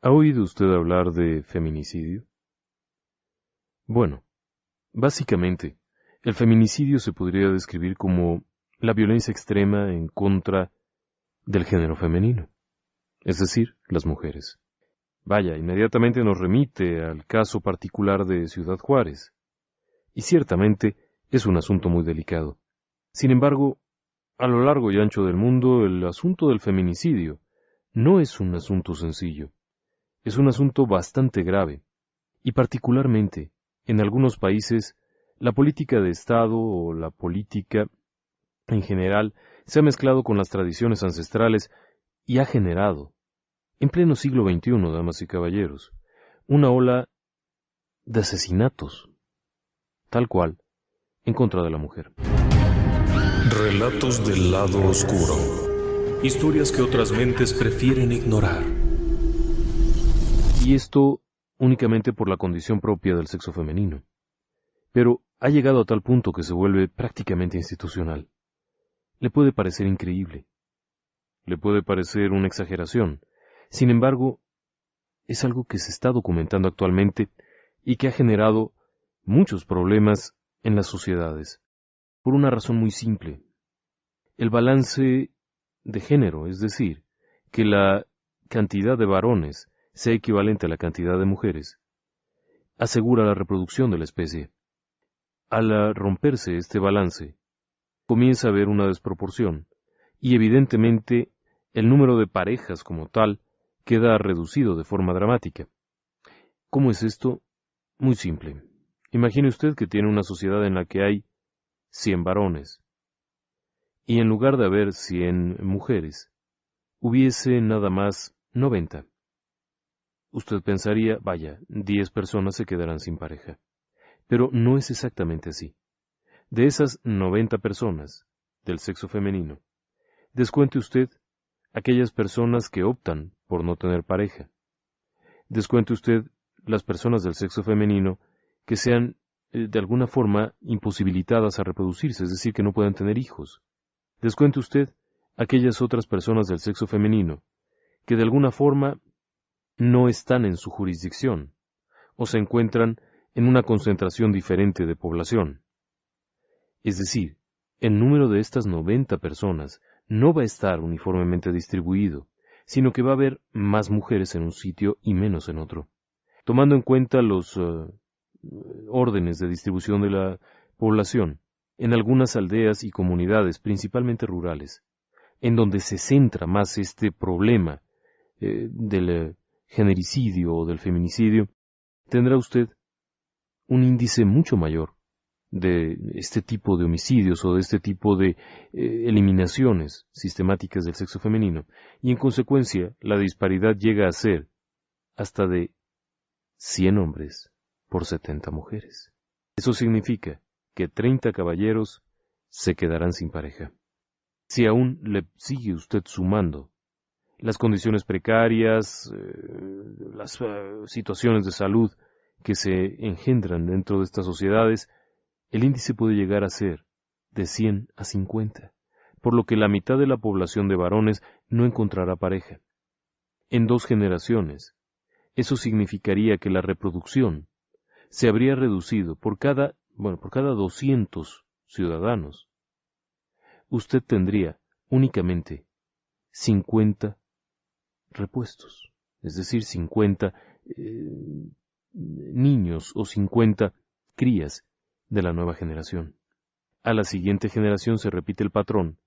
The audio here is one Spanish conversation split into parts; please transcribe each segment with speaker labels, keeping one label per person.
Speaker 1: ¿Ha oído usted hablar de feminicidio? Bueno, básicamente, el feminicidio se podría describir como la violencia extrema en contra del género femenino, es decir, las mujeres. Vaya, inmediatamente nos remite al caso particular de Ciudad Juárez, y ciertamente es un asunto muy delicado. Sin embargo, a lo largo y ancho del mundo, el asunto del feminicidio no es un asunto sencillo. Es un asunto bastante grave, y particularmente, en algunos países, la política de Estado o la política en general se ha mezclado con las tradiciones ancestrales y ha generado, en pleno siglo XXI, damas y caballeros, una ola de asesinatos, tal cual, en contra de la mujer.
Speaker 2: Relatos del lado oscuro. Historias que otras mentes prefieren ignorar.
Speaker 1: Y esto únicamente por la condición propia del sexo femenino. Pero ha llegado a tal punto que se vuelve prácticamente institucional. Le puede parecer increíble. Le puede parecer una exageración. Sin embargo, es algo que se está documentando actualmente y que ha generado muchos problemas en las sociedades, por una razón muy simple. El balance de género, es decir, que la cantidad de varones sea equivalente a la cantidad de mujeres, asegura la reproducción de la especie. Al romperse este balance, comienza a haber una desproporción, y evidentemente el número de parejas como tal queda reducido de forma dramática. ¿Cómo es esto? Muy simple. Imagine usted que tiene una sociedad en la que hay 100 varones, y en lugar de haber 100 mujeres, hubiese nada más 90. Usted pensaría, vaya, 10 personas se quedarán sin pareja. Pero no es exactamente así. De esas 90 personas del sexo femenino, descuente usted aquellas personas que optan por no tener pareja. Descuente usted las personas del sexo femenino que sean de alguna forma imposibilitadas a reproducirse, es decir, que no puedan tener hijos. Descuente usted aquellas otras personas del sexo femenino que de alguna forma no están en su jurisdicción o se encuentran en una concentración diferente de población. Es decir, el número de estas 90 personas no va a estar uniformemente distribuido, sino que va a haber más mujeres en un sitio y menos en otro. Tomando en cuenta los órdenes de distribución de la población, en algunas aldeas y comunidades, principalmente rurales, en donde se centra más este problema del genericidio o del feminicidio, tendrá usted un índice mucho mayor de este tipo de homicidios o de este tipo de eliminaciones sistemáticas del sexo femenino, y en consecuencia la disparidad llega a ser hasta de 100 hombres por 70 mujeres. Eso significa que 30 caballeros se quedarán sin pareja. Si aún le sigue usted sumando las condiciones precarias, las situaciones de salud que se engendran dentro de estas sociedades, el índice puede llegar a ser de 100 a 50, por lo que la mitad de la población de varones no encontrará pareja. En 2 generaciones, eso significaría que la reproducción se habría reducido por cada 200 ciudadanos. Usted tendría únicamente 50 repuestos, es decir, 50 niños o 50 crías de la nueva generación. A la siguiente generación se repite el patrón,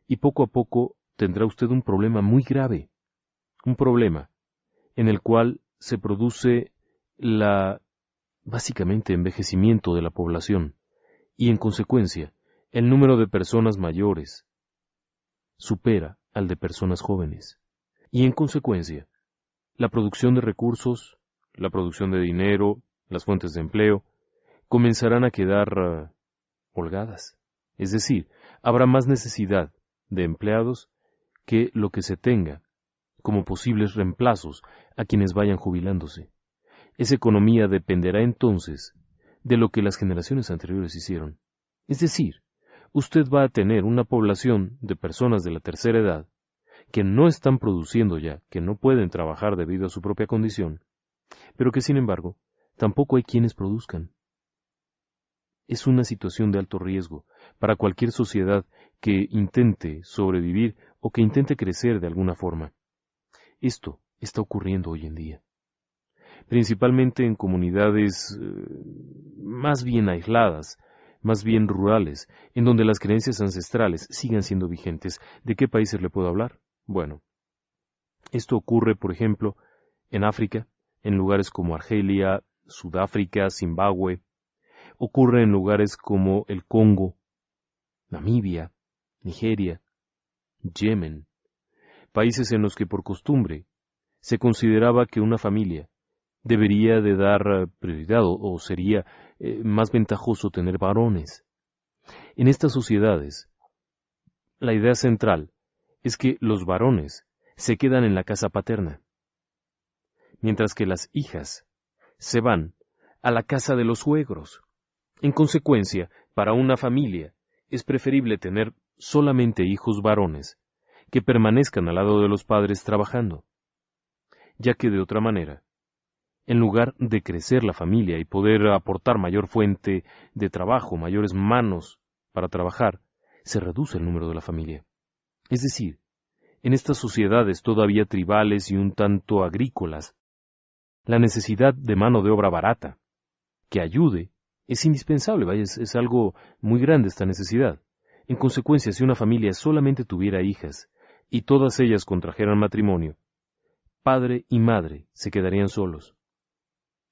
Speaker 1: y poco a poco tendrá usted un problema muy grave, un problema en el cual se produce básicamente envejecimiento de la población, y en consecuencia, el número de personas mayores supera al de personas jóvenes, y en consecuencia, la producción de recursos, la producción de dinero, las fuentes de empleo, comenzarán a quedar holgadas. Es decir, habrá más necesidad de empleados que lo que se tenga como posibles reemplazos a quienes vayan jubilándose. Esa economía dependerá entonces de lo que las generaciones anteriores hicieron. Es decir, usted va a tener una población de personas de la tercera edad que no están produciendo ya, que no pueden trabajar debido a su propia condición, pero que sin embargo tampoco hay quienes produzcan. Es una situación de alto riesgo para cualquier sociedad que intente sobrevivir o que intente crecer de alguna forma. Esto está ocurriendo hoy en día, principalmente en comunidades más bien aisladas, más bien rurales, en donde las creencias ancestrales sigan siendo vigentes. ¿De qué países le puedo hablar? Bueno, esto ocurre, por ejemplo, en África, en lugares como Argelia, Sudáfrica, Zimbabue. Ocurre en lugares como el Congo, Namibia, Nigeria, Yemen, países en los que por costumbre se consideraba que una familia debería de dar prioridad o sería más ventajoso tener varones. En estas sociedades, la idea central es que los varones se quedan en la casa paterna, mientras que las hijas se van a la casa de los suegros. En consecuencia, para una familia es preferible tener solamente hijos varones que permanezcan al lado de los padres trabajando, ya que de otra manera, en lugar de crecer la familia y poder aportar mayor fuente de trabajo, mayores manos para trabajar, se reduce el número de la familia. Es decir, en estas sociedades todavía tribales y un tanto agrícolas, la necesidad de mano de obra barata, que ayude, es indispensable, vaya, es algo muy grande esta necesidad. En consecuencia, si una familia solamente tuviera hijas y todas ellas contrajeran matrimonio, padre y madre se quedarían solos.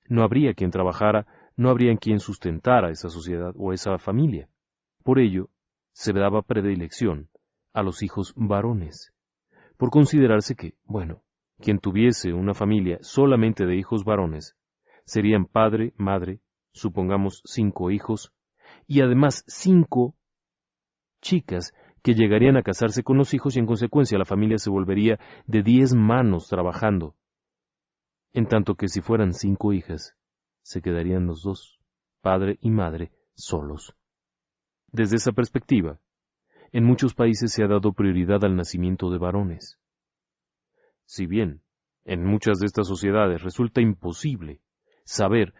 Speaker 1: No habría quien trabajara, no habría quien sustentara esa sociedad o esa familia. Por ello, se daba predilección a los hijos varones, por considerarse que, bueno, quien tuviese una familia solamente de hijos varones, serían padre, madre, supongamos 5 hijos, y además 5 chicas que llegarían a casarse con los hijos y en consecuencia la familia se volvería de 10 manos trabajando, en tanto que si fueran 5 hijas, se quedarían los 2, padre y madre, solos. Desde esa perspectiva, en muchos países se ha dado prioridad al nacimiento de varones. Si bien, en muchas de estas sociedades resulta imposible saber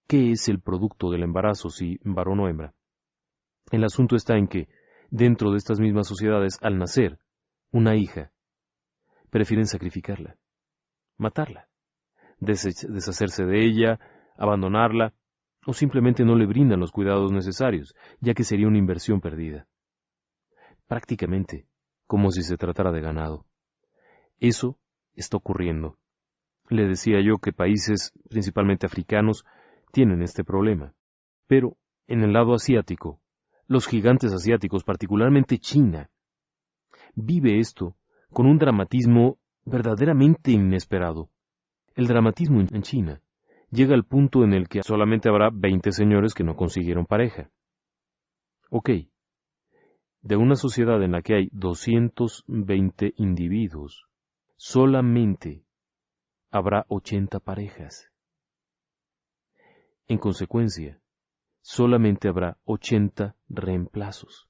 Speaker 1: qué es el producto del embarazo, si varón o hembra, el asunto está en que, dentro de estas mismas sociedades, al nacer una hija, prefieren sacrificarla, matarla, deshacerse de ella, abandonarla, o simplemente no le brindan los cuidados necesarios, ya que sería una inversión perdida. Prácticamente como si se tratara de ganado. Eso está ocurriendo. Le decía yo que países, principalmente africanos, tienen este problema. Pero, en el lado asiático, los gigantes asiáticos, particularmente China, vive esto con un dramatismo verdaderamente inesperado. El dramatismo en China llega al punto en el que solamente habrá 20 señores que no consiguieron pareja. Ok, de una sociedad en la que hay 220 individuos, solamente habrá 80 parejas. En consecuencia, solamente habrá 80 reemplazos.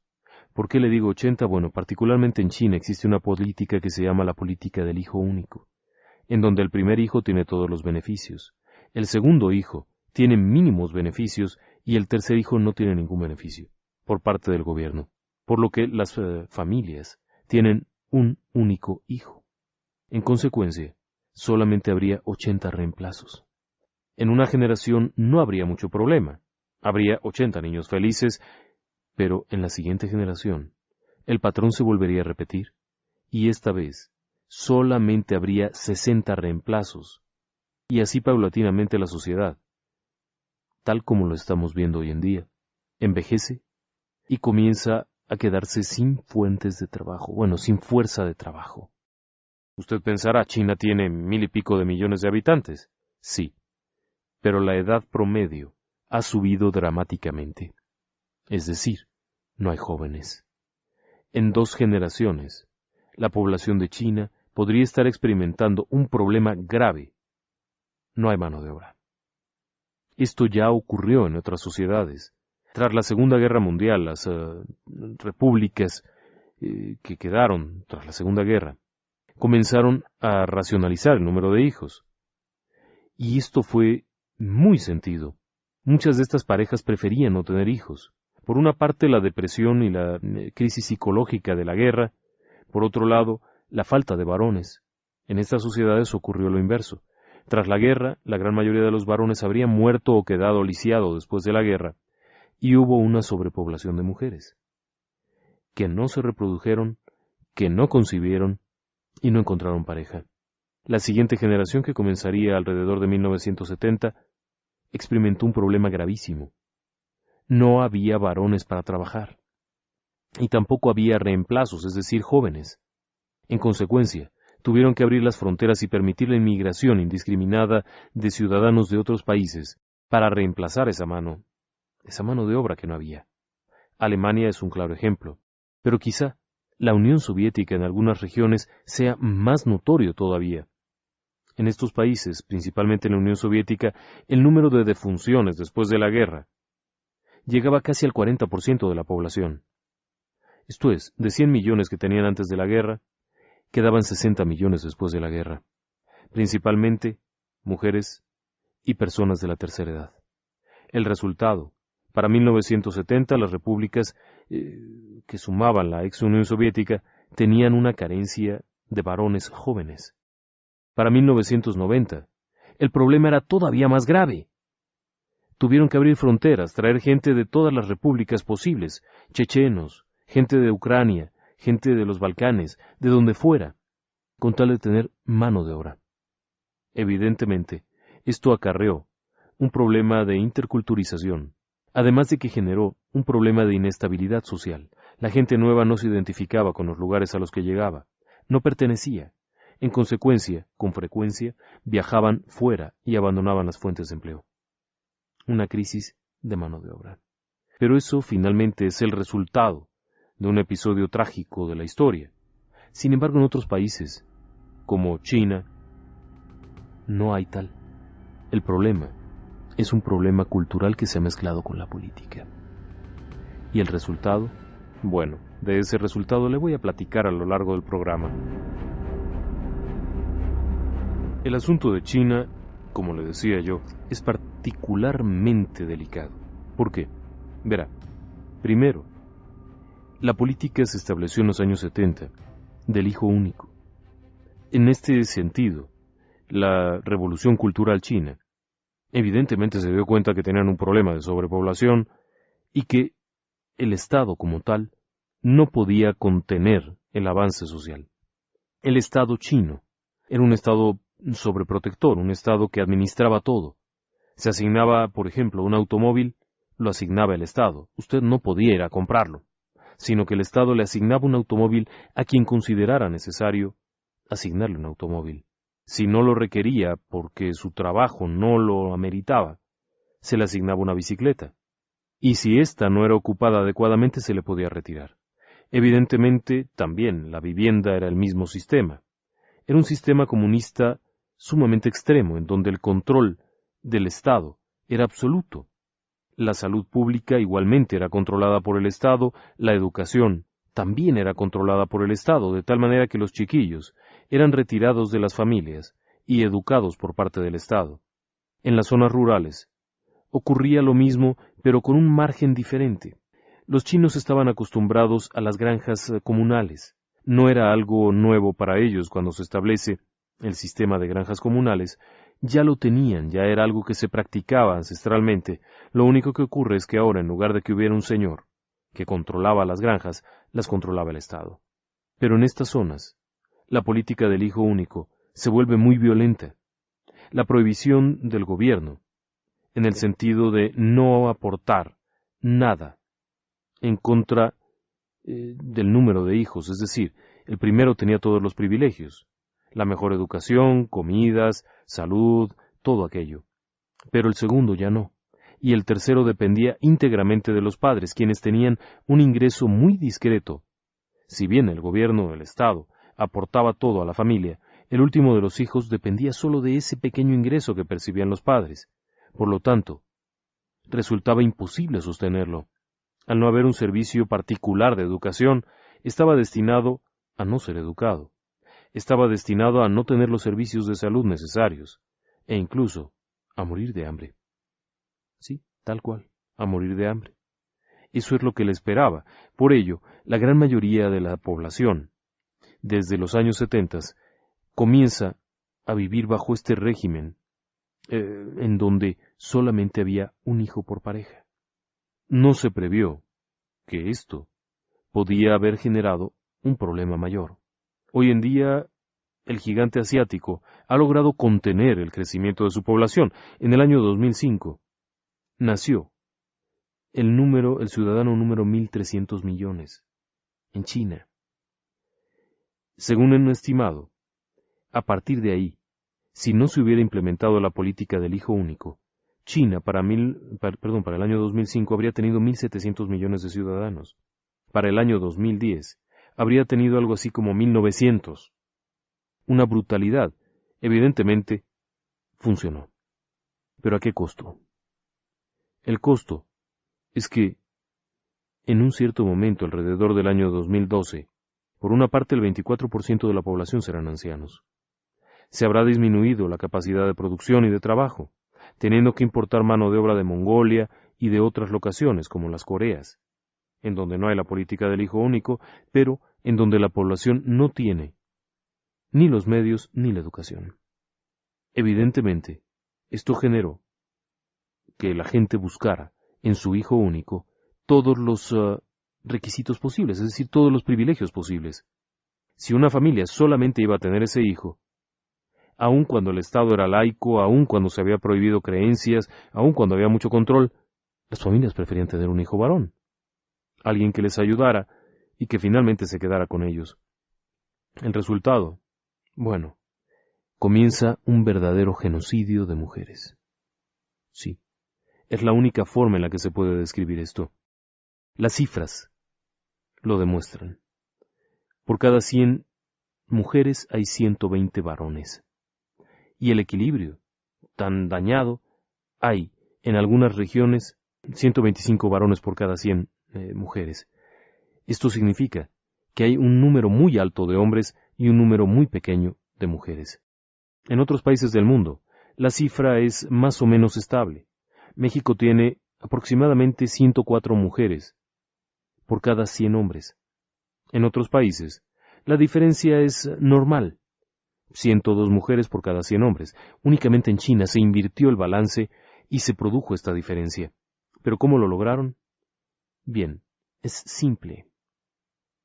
Speaker 1: ¿Por qué le digo 80? Bueno, particularmente en China existe una política que se llama la política del hijo único, en donde el primer hijo tiene todos los beneficios, el segundo hijo tiene mínimos beneficios y el tercer hijo no tiene ningún beneficio por parte del gobierno, por lo que las familias tienen un único hijo. En consecuencia, solamente habría 80 reemplazos. En una generación no habría mucho problema. Habría 80 niños felices, pero en la siguiente generación, el patrón se volvería a repetir, y esta vez solamente habría 60 reemplazos, y así paulatinamente la sociedad, tal como lo estamos viendo hoy en día, envejece y comienza a quedarse sin fuentes de trabajo, bueno, sin fuerza de trabajo. Usted pensará, China tiene 1000 y pico de millones de habitantes. Sí, pero la edad promedio ha subido dramáticamente. Es decir, no hay jóvenes. En 2 generaciones, la población de China podría estar experimentando un problema grave. No hay mano de obra. Esto ya ocurrió en otras sociedades. Tras la Segunda Guerra Mundial, las repúblicas que quedaron tras la Segunda Guerra comenzaron a racionalizar el número de hijos. Y esto fue muy sentido. Muchas de estas parejas preferían no tener hijos. Por una parte, la depresión y la crisis psicológica de la guerra. Por otro lado, la falta de varones. En estas sociedades ocurrió lo inverso. Tras la guerra, la gran mayoría de los varones habrían muerto o quedado lisiados después de la guerra, y hubo una sobrepoblación de mujeres, que no se reprodujeron, que no concibieron y no encontraron pareja. La siguiente generación, que comenzaría alrededor de 1970, experimentó un problema gravísimo. No había varones para trabajar, y tampoco había reemplazos, es decir, jóvenes. En consecuencia, tuvieron que abrir las fronteras y permitir la inmigración indiscriminada de ciudadanos de otros países para reemplazar esa mano de obra que no había. Alemania es un claro ejemplo, pero quizá la Unión Soviética en algunas regiones sea más notorio todavía. En estos países, principalmente en la Unión Soviética, el número de defunciones después de la guerra llegaba casi al 40% de la población. Esto es, de 100 millones que tenían antes de la guerra, quedaban 60 millones después de la guerra, principalmente mujeres y personas de la tercera edad. El resultado: para 1970 las repúblicas que sumaban la ex Unión Soviética tenían una carencia de varones jóvenes. Para 1990 el problema era todavía más grave. Tuvieron que abrir fronteras, traer gente de todas las repúblicas posibles, chechenos, gente de Ucrania, gente de los Balcanes, de donde fuera, con tal de tener mano de obra. Evidentemente, esto acarreó un problema de interculturización, además de que generó un problema de inestabilidad social. La gente nueva no se identificaba con los lugares a los que llegaba, no pertenecía. En consecuencia, con frecuencia, viajaban fuera y abandonaban las fuentes de empleo. Una crisis de mano de obra. Pero eso finalmente es el resultado de un episodio trágico de la historia. Sin embargo, en otros países, como China, no hay tal. El problema es un problema cultural que se ha mezclado con la política. ¿Y el resultado? Bueno, de ese resultado le voy a platicar a lo largo del programa. El asunto de China, como le decía yo, es particularmente delicado. ¿Por qué? Verá, primero, la política se estableció en los años 70, del hijo único. En este sentido, la revolución cultural china evidentemente se dio cuenta que tenían un problema de sobrepoblación y que el Estado como tal no podía contener el avance social. El Estado chino era un Estado sobreprotector, un Estado que administraba todo. Se asignaba, por ejemplo, un automóvil, lo asignaba el Estado. Usted no podía ir a comprarlo, sino que el Estado le asignaba un automóvil a quien considerara necesario asignarle un automóvil. Si no lo requería porque su trabajo no lo ameritaba, se le asignaba una bicicleta. Y si ésta no era ocupada adecuadamente, se le podía retirar. Evidentemente, también la vivienda era el mismo sistema. Era un sistema comunista sumamente extremo, en donde el control del Estado era absoluto. La salud pública igualmente era controlada por el Estado, la educación también era controlada por el Estado, de tal manera que los chiquillos eran retirados de las familias y educados por parte del Estado. En las zonas rurales ocurría lo mismo, pero con un margen diferente. Los chinos estaban acostumbrados a las granjas comunales. No era algo nuevo para ellos cuando se establece el sistema de granjas comunales. Ya lo tenían, ya era algo que se practicaba ancestralmente. Lo único que ocurre es que ahora, en lugar de que hubiera un señor que controlaba las granjas, las controlaba el Estado. Pero en estas zonas, la política del hijo único se vuelve muy violenta. La prohibición del gobierno, en el sentido de no aportar nada en contra del número de hijos, es decir, el primero tenía todos los privilegios, la mejor educación, comidas, salud, todo aquello. Pero el segundo ya no, y el tercero dependía íntegramente de los padres, quienes tenían un ingreso muy discreto. Si bien el gobierno, el Estado, aportaba todo a la familia, el último de los hijos dependía solo de ese pequeño ingreso que percibían los padres. Por lo tanto, resultaba imposible sostenerlo. Al no haber un servicio particular de educación, estaba destinado a no ser educado. estaba destinado a no tener los servicios de salud necesarios, e incluso a morir de hambre. Sí, tal cual, a morir de hambre. Eso es lo que le esperaba. Por ello, la gran mayoría de la población, desde los años 70, comienza a vivir bajo este régimen, en donde solamente había un hijo por pareja. No se previó que esto podía haber generado un problema mayor. Hoy en día, el gigante asiático ha logrado contener el crecimiento de su población. En el año 2005 nació el ciudadano número 1.300 millones en China. Según un estimado, a partir de ahí, si no se hubiera implementado la política del hijo único, China para el año 2005 habría tenido 1.700 millones de ciudadanos. Para el año 2010 habría tenido algo así como 1.900. Una brutalidad. Evidentemente, funcionó. ¿Pero a qué costo? El costo es que, en un cierto momento, alrededor del año 2012, por una parte el 24% de la población serán ancianos. Se habrá disminuido la capacidad de producción y de trabajo, teniendo que importar mano de obra de Mongolia y de otras locaciones, como las Coreas, en donde no hay la política del hijo único, pero en donde la población no tiene ni los medios ni la educación. Evidentemente, esto generó que la gente buscara en su hijo único todos los requisitos posibles, es decir, todos los privilegios posibles. Si una familia solamente iba a tener ese hijo, aun cuando el Estado era laico, aun cuando se había prohibido creencias, aun cuando había mucho control, las familias preferían tener un hijo varón, alguien que les ayudara y que finalmente se quedara con ellos. El resultado, bueno, comienza un verdadero genocidio de mujeres. Sí, es la única forma en la que se puede describir esto. Las cifras lo demuestran. Por cada 100 mujeres hay 120 varones. Y el equilibrio, tan dañado, hay en algunas regiones 125 varones por cada 100 mujeres. Esto significa que hay un número muy alto de hombres y un número muy pequeño de mujeres. En otros países del mundo, la cifra es más o menos estable. México tiene aproximadamente 104 mujeres por cada 100 hombres. En otros países, la diferencia es normal. 102 mujeres por cada 100 hombres. Únicamente en China se invirtió el balance y se produjo esta diferencia. ¿Pero cómo lo lograron? Bien, es simple.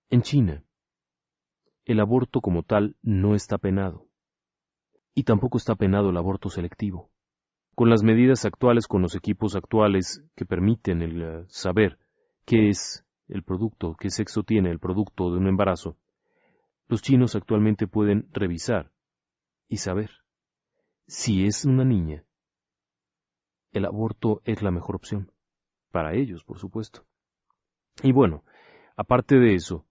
Speaker 1: En China, el aborto como tal no está penado. Y tampoco está penado el aborto selectivo. Con las medidas actuales, con los equipos actuales que permiten el saber qué es el producto, qué sexo tiene el producto de un embarazo, los chinos actualmente pueden revisar y saber si es una niña. El aborto es la mejor opción. Para ellos, por supuesto. Y bueno, aparte de eso,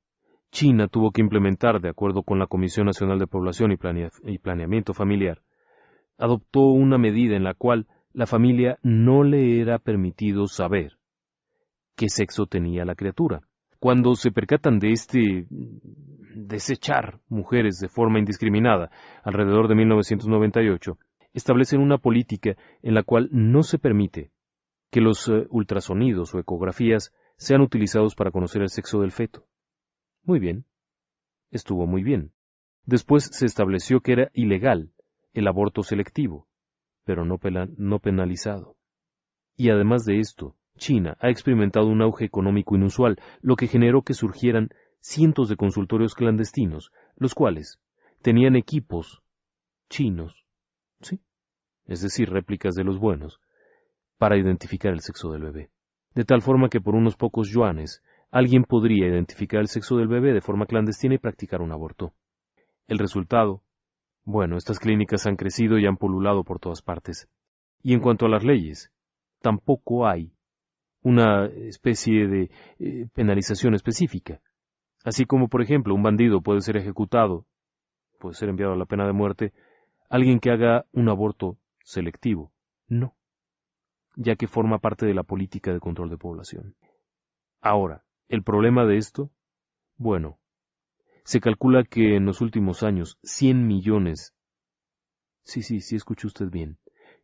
Speaker 1: China tuvo que implementar, de acuerdo con la Comisión Nacional de Población y Planeamiento Familiar, adoptó una medida en la cual la familia no le era permitido saber qué sexo tenía la criatura. Cuando se percatan de este desechar mujeres de forma indiscriminada, alrededor de 1998, establecen una política en la cual no se permite que los ultrasonidos o ecografías sean utilizados para conocer el sexo del feto. Muy bien, estuvo muy bien. Después se estableció que era ilegal el aborto selectivo, pero no penalizado. Y además de esto, China ha experimentado un auge económico inusual, lo que generó que surgieran cientos de consultorios clandestinos, los cuales tenían equipos chinos, ¿sí? Es decir, réplicas de los buenos, para identificar el sexo del bebé. De tal forma que por unos pocos yuanes, alguien podría identificar el sexo del bebé de forma clandestina y practicar un aborto. El resultado, bueno, estas clínicas han crecido y han pululado por todas partes. Y en cuanto a las leyes, tampoco hay una especie de penalización específica. Así como, por ejemplo, un bandido puede ser ejecutado, puede ser enviado a la pena de muerte, alguien que haga un aborto selectivo, no, ya que forma parte de la política de control de población. Ahora, ¿el problema de esto? Bueno, Se calcula que en los últimos años 100 millones, sí, escuchó usted bien,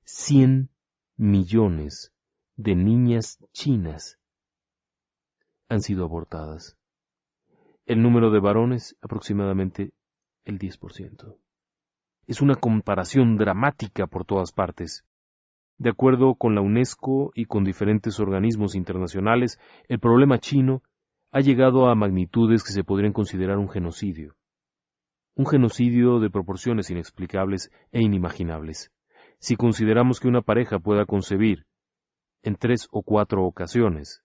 Speaker 1: 100 millones de niñas chinas han sido abortadas. El número de varones, aproximadamente el 10%. Es una comparación dramática por todas partes. De acuerdo con la UNESCO y con diferentes organismos internacionales, el problema chino ha llegado a magnitudes que se podrían considerar un genocidio. Un genocidio de proporciones inexplicables e inimaginables. Si consideramos que una pareja pueda concebir en 3 o 4 ocasiones,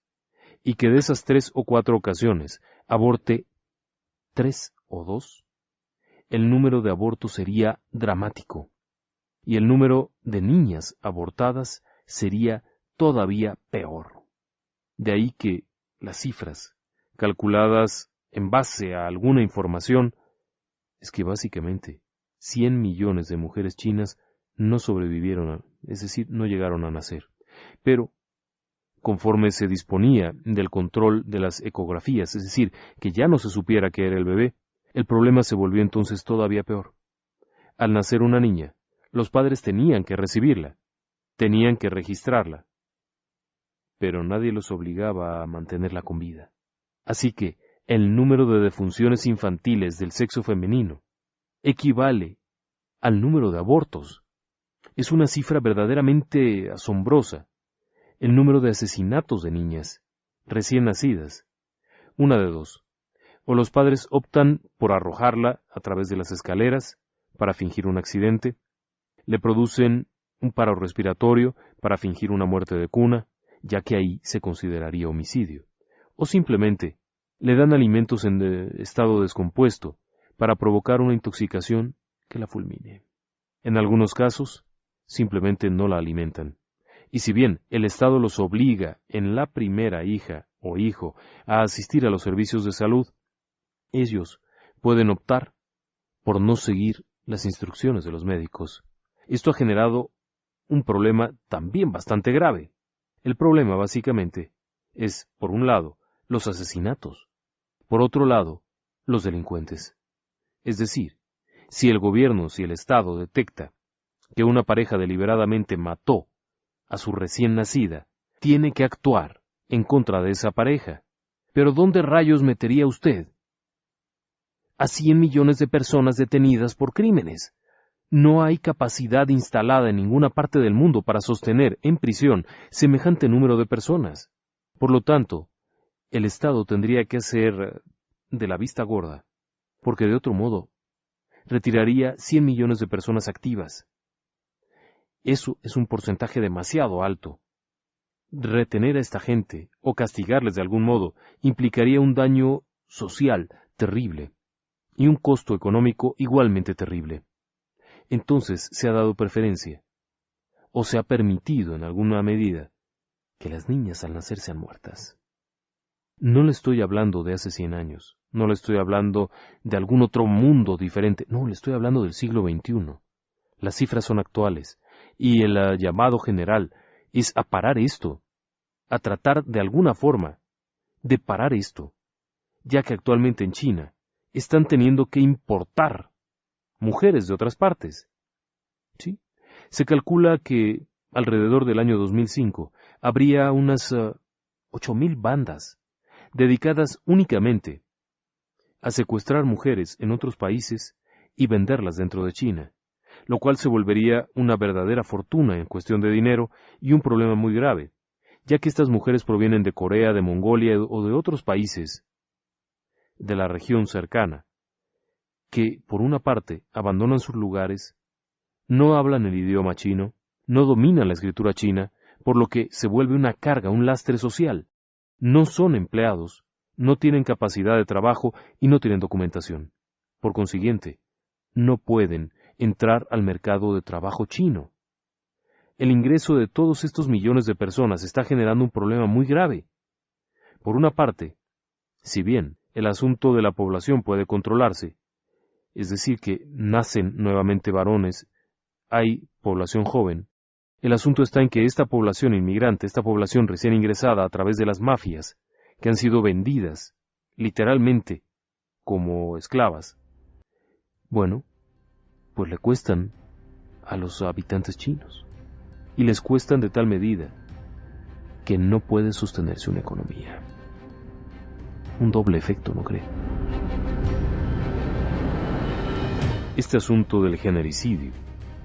Speaker 1: y que de esas 3 o 4 ocasiones aborte 3 o 2, el número de abortos sería dramático, y el número de niñas abortadas sería todavía peor. De ahí que las cifras, calculadas en base a alguna información, es que básicamente 100 millones de mujeres chinas no sobrevivieron, es decir, no llegaron a nacer. Pero, conforme se disponía del control de las ecografías, es decir, que ya no se supiera que era el bebé, el problema se volvió entonces todavía peor. Al nacer una niña, los padres tenían que recibirla, tenían que registrarla, pero nadie los obligaba a mantenerla con vida. Así que el número de defunciones infantiles del sexo femenino equivale al número de abortos. Es una cifra verdaderamente asombrosa. El número de asesinatos de niñas recién nacidas. Una de dos. O los padres optan por arrojarla a través de las escaleras para fingir un accidente, le producen un paro respiratorio para fingir una muerte de cuna, ya que ahí se consideraría homicidio, o simplemente le dan alimentos en estado descompuesto para provocar una intoxicación que la fulmine. En algunos casos, simplemente no la alimentan. Y si bien el Estado los obliga en la primera hija o hijo a asistir a los servicios de salud, ellos pueden optar por no seguir las instrucciones de los médicos. Esto ha generado un problema también bastante grave. El problema, básicamente, es, por un lado, los asesinatos, por otro lado, los delincuentes. Es decir, si el Estado detecta que una pareja deliberadamente mató a su recién nacida, tiene que actuar en contra de esa pareja. Pero ¿dónde rayos metería usted a 100 millones de personas detenidas por crímenes? No hay capacidad instalada en ninguna parte del mundo para sostener en prisión semejante número de personas. Por lo tanto, el Estado tendría que hacer de la vista gorda, porque de otro modo retiraría 100 millones de personas activas. Eso es un porcentaje demasiado alto. Retener a esta gente o castigarles de algún modo implicaría un daño social terrible y un costo económico igualmente terrible. Entonces se ha dado preferencia, o se ha permitido en alguna medida, que las niñas al nacer sean muertas. No le estoy hablando de hace 100 años, no le estoy hablando de algún otro mundo diferente, no, le estoy hablando del siglo XXI. Las cifras son actuales, y el llamado general es a parar esto, a tratar de alguna forma de parar esto, ya que actualmente en China están teniendo que importar mujeres de otras partes. ¿Sí? Se calcula que alrededor del año 2005 habría unas 8,000 bandas dedicadas únicamente a secuestrar mujeres en otros países y venderlas dentro de China, lo cual se volvería una verdadera fortuna en cuestión de dinero y un problema muy grave, ya que estas mujeres provienen de Corea, de Mongolia o de otros países de la región cercana, que, por una parte, abandonan sus lugares, no hablan el idioma chino, no dominan la escritura china, por lo que se vuelve una carga, un lastre social. No son empleados, no tienen capacidad de trabajo y no tienen documentación. Por consiguiente, no pueden entrar al mercado de trabajo chino. El ingreso de todos estos millones de personas está generando un problema muy grave. Por una parte, si bien el asunto de la población puede controlarse, es decir, que nacen nuevamente varones, hay población joven, el asunto está en que esta población inmigrante, esta población recién ingresada a través de las mafias, que han sido vendidas, literalmente, como esclavas, bueno, pues le cuestan a los habitantes chinos. Y les cuestan de tal medida que no puede sostenerse una economía. Un doble efecto, ¿no cree? Este asunto del genericidio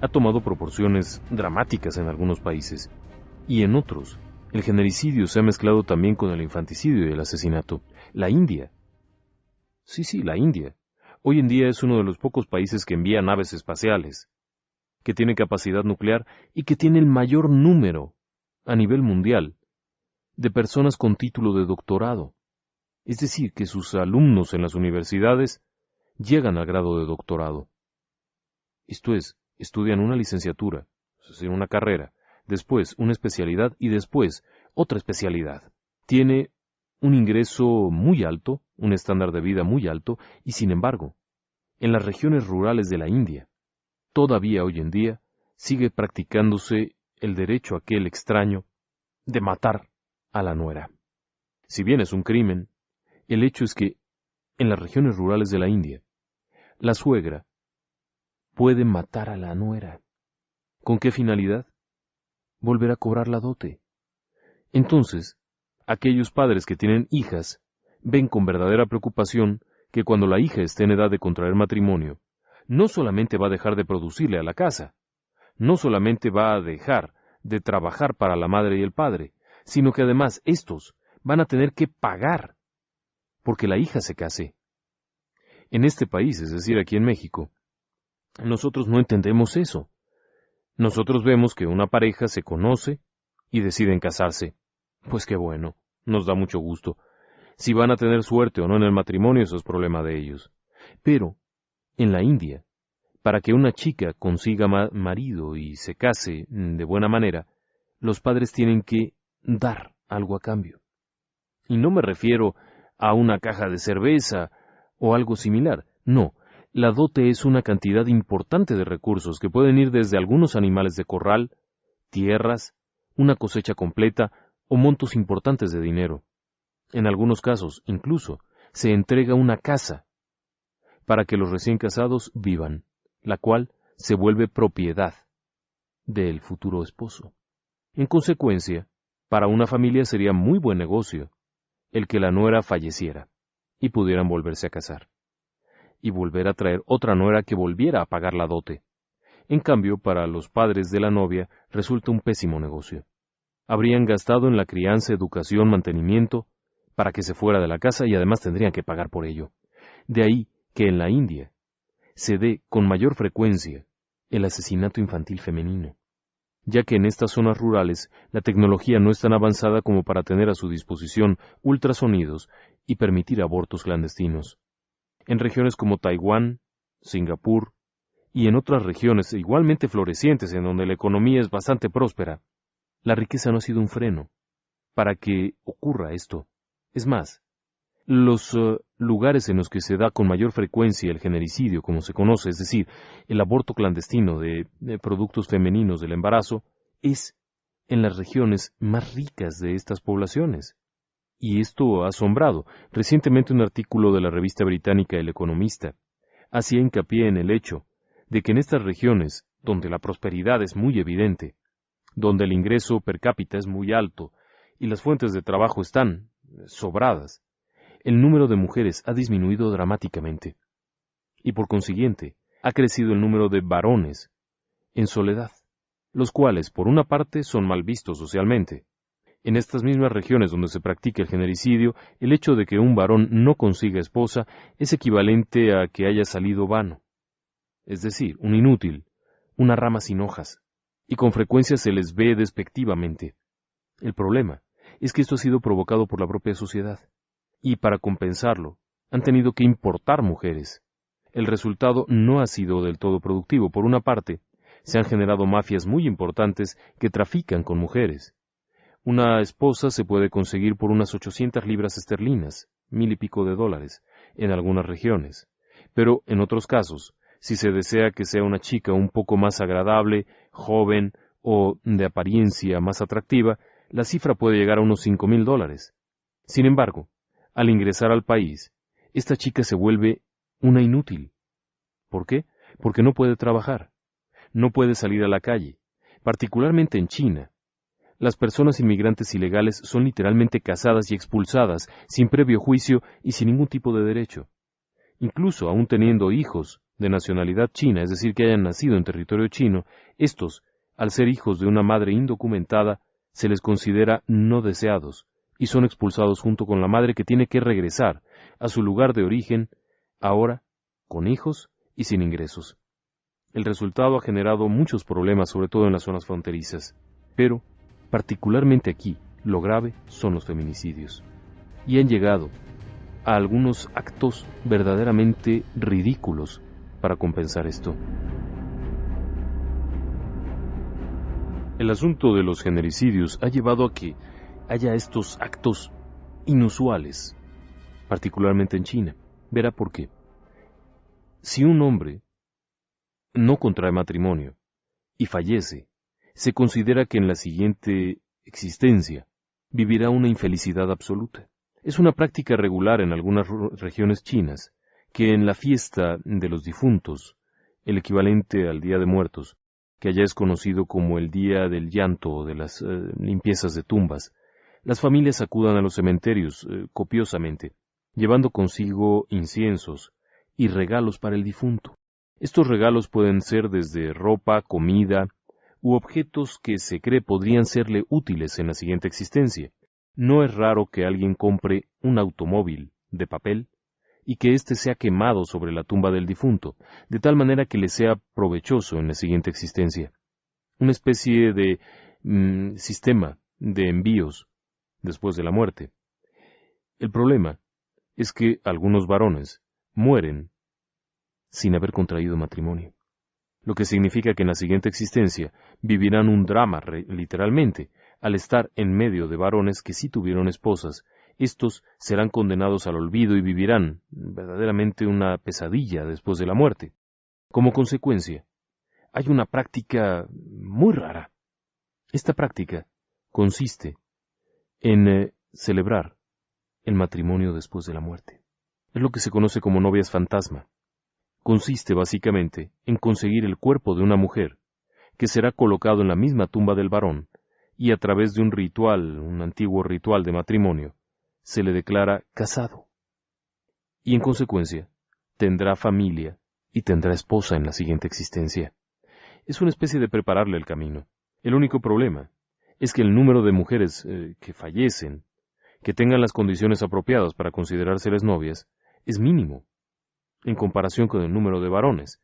Speaker 1: ha tomado proporciones dramáticas en algunos países, y en otros, el genericidio se ha mezclado también con el infanticidio y el asesinato. La India. Sí, la India. Hoy en día es uno de los pocos países que envía naves espaciales, que tiene capacidad nuclear y que tiene el mayor número, a nivel mundial, de personas con título de doctorado. Es decir, que sus alumnos en las universidades llegan al grado de doctorado. Esto es, estudian una licenciatura, es decir, una carrera, después una especialidad y después otra especialidad. Tiene un ingreso muy alto, un estándar de vida muy alto, y sin embargo, en las regiones rurales de la India, todavía hoy en día, sigue practicándose el derecho aquel extraño de matar a la nuera. Si bien es un crimen, el hecho es que, en las regiones rurales de la India, la suegra puede matar a la nuera. ¿Con qué finalidad? Volver a cobrar la dote. Entonces, aquellos padres que tienen hijas ven con verdadera preocupación que cuando la hija esté en edad de contraer matrimonio, no solamente va a dejar de producirle a la casa, no solamente va a dejar de trabajar para la madre y el padre, sino que además estos van a tener que pagar porque la hija se case. En este país, es decir, aquí en México, nosotros no entendemos eso. Nosotros vemos que una pareja se conoce y deciden casarse. Pues qué bueno, nos da mucho gusto. Si van a tener suerte o no en el matrimonio, eso es problema de ellos. Pero, en la India, para que una chica consiga marido y se case de buena manera, los padres tienen que dar algo a cambio. Y no me refiero a una caja de cerveza o algo similar. No, la dote es una cantidad importante de recursos que pueden ir desde algunos animales de corral, tierras, una cosecha completa o montos importantes de dinero. En algunos casos, incluso, se entrega una casa para que los recién casados vivan, la cual se vuelve propiedad del futuro esposo. En consecuencia, para una familia sería muy buen negocio el que la nuera falleciera y pudieran volverse a casar, y volver a traer otra nuera que volviera a pagar la dote. En cambio, para los padres de la novia resulta un pésimo negocio. Habrían gastado en la crianza, educación, mantenimiento, para que se fuera de la casa y además tendrían que pagar por ello. De ahí que en la India se dé con mayor frecuencia el asesinato infantil femenino, ya que en estas zonas rurales la tecnología no es tan avanzada como para tener a su disposición ultrasonidos y permitir abortos clandestinos. En regiones como Taiwán, Singapur y en otras regiones igualmente florecientes en donde la economía es bastante próspera, la riqueza no ha sido un freno para que ocurra esto. Es más, los lugares en los que se da con mayor frecuencia el genericidio, como se conoce, es decir, el aborto clandestino de productos femeninos del embarazo, es en las regiones más ricas de estas poblaciones. Y esto ha asombrado. Recientemente un artículo de la revista británica El Economista hacía hincapié en el hecho de que en estas regiones, donde la prosperidad es muy evidente, donde el ingreso per cápita es muy alto y las fuentes de trabajo están sobradas, el número de mujeres ha disminuido dramáticamente y por consiguiente ha crecido el número de varones en soledad, los cuales por una parte son mal vistos socialmente. En estas mismas regiones donde se practica el genericidio, el hecho de que un varón no consiga esposa es equivalente a que haya salido vano, es decir, un inútil, una rama sin hojas, y con frecuencia se les ve despectivamente. El problema es que esto ha sido provocado por la propia sociedad, y para compensarlo han tenido que importar mujeres. El resultado no ha sido del todo productivo. Por una parte, se han generado mafias muy importantes que trafican con mujeres. Una esposa se puede conseguir por unas 800 libras esterlinas, $1,000 y pico, en algunas regiones. Pero en otros casos, si se desea que sea una chica un poco más agradable, joven o de apariencia más atractiva, la cifra puede llegar a unos $5,000. Sin embargo, al ingresar al país, esta chica se vuelve una inútil. ¿Por qué? Porque no puede trabajar, no puede salir a la calle, particularmente en China. Las personas inmigrantes ilegales son literalmente cazadas y expulsadas sin previo juicio y sin ningún tipo de derecho. Incluso aún teniendo hijos de nacionalidad china, es decir, que hayan nacido en territorio chino, estos, al ser hijos de una madre indocumentada, se les considera no deseados y son expulsados junto con la madre que tiene que regresar a su lugar de origen, ahora con hijos y sin ingresos. El resultado ha generado muchos problemas, sobre todo en las zonas fronterizas, pero particularmente aquí, lo grave son los feminicidios. Y han llegado a algunos actos verdaderamente ridículos para compensar esto. El asunto de los genericidios ha llevado a que haya estos actos inusuales, particularmente en China. Verá por qué. Si un hombre no contrae matrimonio y fallece, se considera que en la siguiente existencia vivirá una infelicidad absoluta. Es una práctica regular en algunas regiones chinas que en la fiesta de los difuntos, el equivalente al Día de Muertos, que allá es conocido como el Día del Llanto o de las limpiezas de tumbas, las familias acudan a los cementerios copiosamente, llevando consigo inciensos y regalos para el difunto. Estos regalos pueden ser desde ropa, comida, u objetos que se cree podrían serle útiles en la siguiente existencia. No es raro que alguien compre un automóvil de papel y que éste sea quemado sobre la tumba del difunto, de tal manera que le sea provechoso en la siguiente existencia. Una especie de sistema de envíos después de la muerte. El problema es que algunos varones mueren sin haber contraído matrimonio, lo que significa que en la siguiente existencia vivirán un drama literalmente, al estar en medio de varones que sí tuvieron esposas. Estos serán condenados al olvido y vivirán verdaderamente una pesadilla después de la muerte. Como consecuencia, hay una práctica muy rara. Esta práctica consiste en celebrar el matrimonio después de la muerte. Es lo que se conoce como novias fantasma. Consiste básicamente en conseguir el cuerpo de una mujer, que será colocado en la misma tumba del varón, y a través de un ritual, un antiguo ritual de matrimonio, se le declara casado. Y en consecuencia, tendrá familia y tendrá esposa en la siguiente existencia. Es una especie de prepararle el camino. El único problema es que el número de mujeres que fallecen, que tengan las condiciones apropiadas para considerárseles novias, es mínimo en comparación con el número de varones.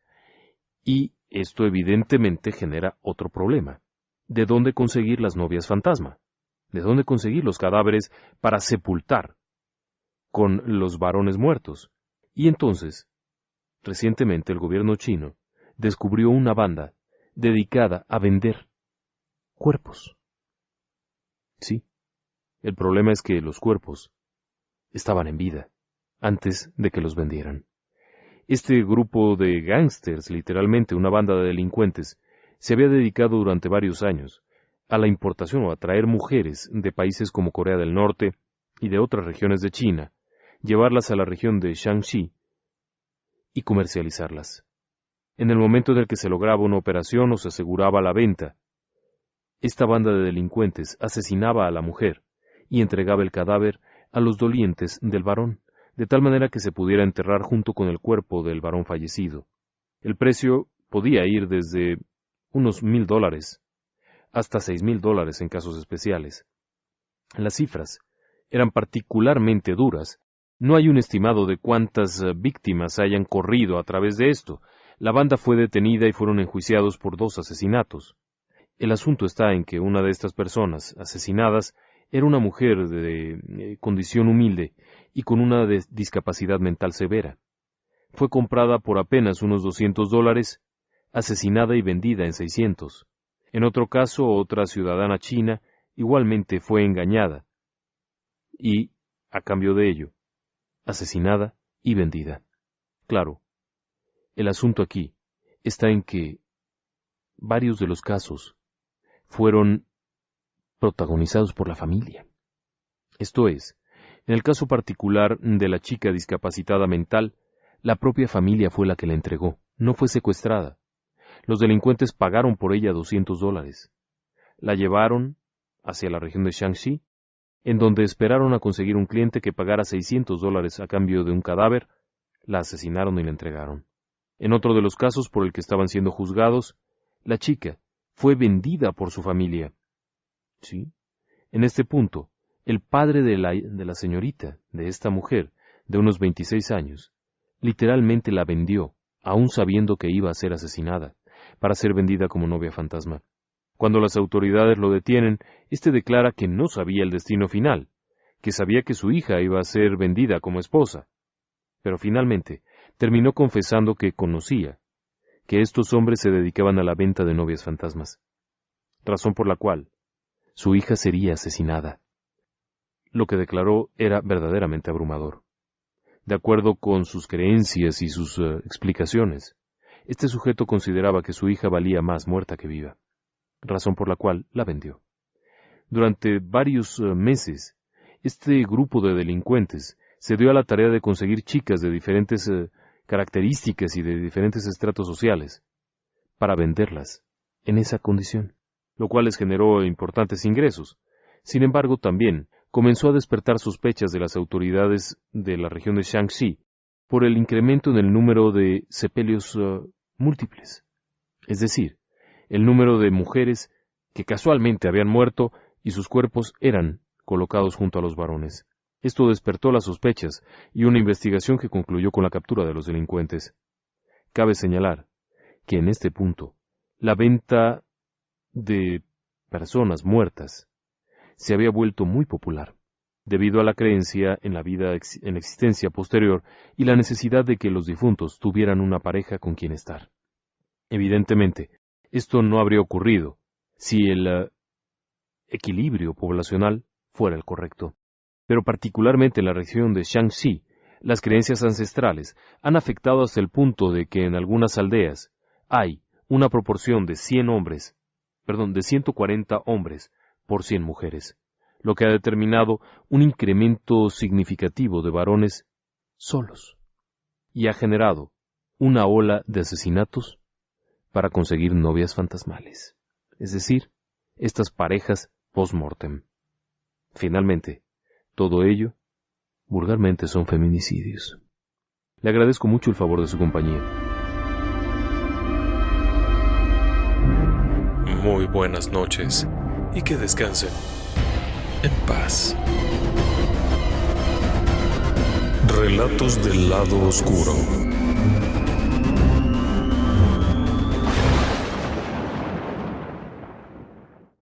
Speaker 1: Y esto evidentemente genera otro problema. ¿De dónde conseguir las novias fantasma? ¿De dónde conseguir los cadáveres para sepultar con los varones muertos? Y entonces, recientemente el gobierno chino descubrió una banda dedicada a vender cuerpos. Sí, el problema es que los cuerpos estaban en vida antes de que los vendieran. Este grupo de gángsters, literalmente una banda de delincuentes, se había dedicado durante varios años a la importación o a traer mujeres de países como Corea del Norte y de otras regiones de China, llevarlas a la región de Shaanxi y comercializarlas. En el momento en el que se lograba una operación o se aseguraba la venta, esta banda de delincuentes asesinaba a la mujer y entregaba el cadáver a los dolientes del varón, de tal manera que se pudiera enterrar junto con el cuerpo del varón fallecido. El precio podía ir desde unos $1,000 hasta $6,000 en casos especiales. Las cifras eran particularmente duras. No hay un estimado de cuántas víctimas hayan corrido a través de esto. La banda fue detenida y fueron enjuiciados por 2 asesinatos. El asunto está en que una de estas personas asesinadas era una mujer de condición humilde y con una discapacidad mental severa. Fue comprada por apenas unos $200, asesinada y vendida en 600. En otro caso, otra ciudadana china igualmente fue engañada y, a cambio de ello, asesinada y vendida. Claro, el asunto aquí está en que varios de los casos fueron protagonizados por la familia. Esto es, En el caso particular de la chica discapacitada mental, la propia familia fue la que la entregó, no fue secuestrada. Los delincuentes pagaron por ella $200. La llevaron hacia la región de Shaanxi, en donde esperaron a conseguir un cliente que pagara $600 a cambio de un cadáver, la asesinaron y la entregaron. En otro de los casos por el que estaban siendo juzgados, la chica fue vendida por su familia. ¿Sí? En este punto, el padre de la señorita, de esta mujer, de unos 26 años, literalmente la vendió, aún sabiendo que iba a ser asesinada, para ser vendida como novia fantasma. Cuando las autoridades lo detienen, éste declara que no sabía el destino final, que sabía que su hija iba a ser vendida como esposa. Pero finalmente, terminó confesando que conocía que estos hombres se dedicaban a la venta de novias fantasmas, razón por la cual su hija sería asesinada. Lo que declaró era verdaderamente abrumador. De acuerdo con sus creencias y sus explicaciones, este sujeto consideraba que su hija valía más muerta que viva, razón por la cual la vendió. Durante varios meses, este grupo de delincuentes se dio a la tarea de conseguir chicas de diferentes características y de diferentes estratos sociales para venderlas en esa condición, lo cual les generó importantes ingresos. Sin embargo, también comenzó a despertar sospechas de las autoridades de la región de Shaanxi por el incremento en el número de sepelios múltiples, es decir, el número de mujeres que casualmente habían muerto y sus cuerpos eran colocados junto a los varones. Esto despertó las sospechas y una investigación que concluyó con la captura de los delincuentes. Cabe señalar que en este punto, la venta de personas muertas se había vuelto muy popular, debido a la creencia en la vida en existencia posterior y la necesidad de que los difuntos tuvieran una pareja con quien estar. Evidentemente, esto no habría ocurrido si el equilibrio poblacional fuera el correcto. Pero particularmente en la región de Shaanxi, las creencias ancestrales han afectado hasta el punto de que en algunas aldeas hay una proporción de 140 hombres por 100 mujeres, lo que ha determinado un incremento significativo de varones solos y ha generado una ola de asesinatos para conseguir novias fantasmales, es decir, estas parejas post-mortem. Finalmente, todo ello, vulgarmente, son feminicidios. Le agradezco mucho el favor de su compañía.
Speaker 2: Muy buenas noches y que descansen en paz. Relatos del lado oscuro.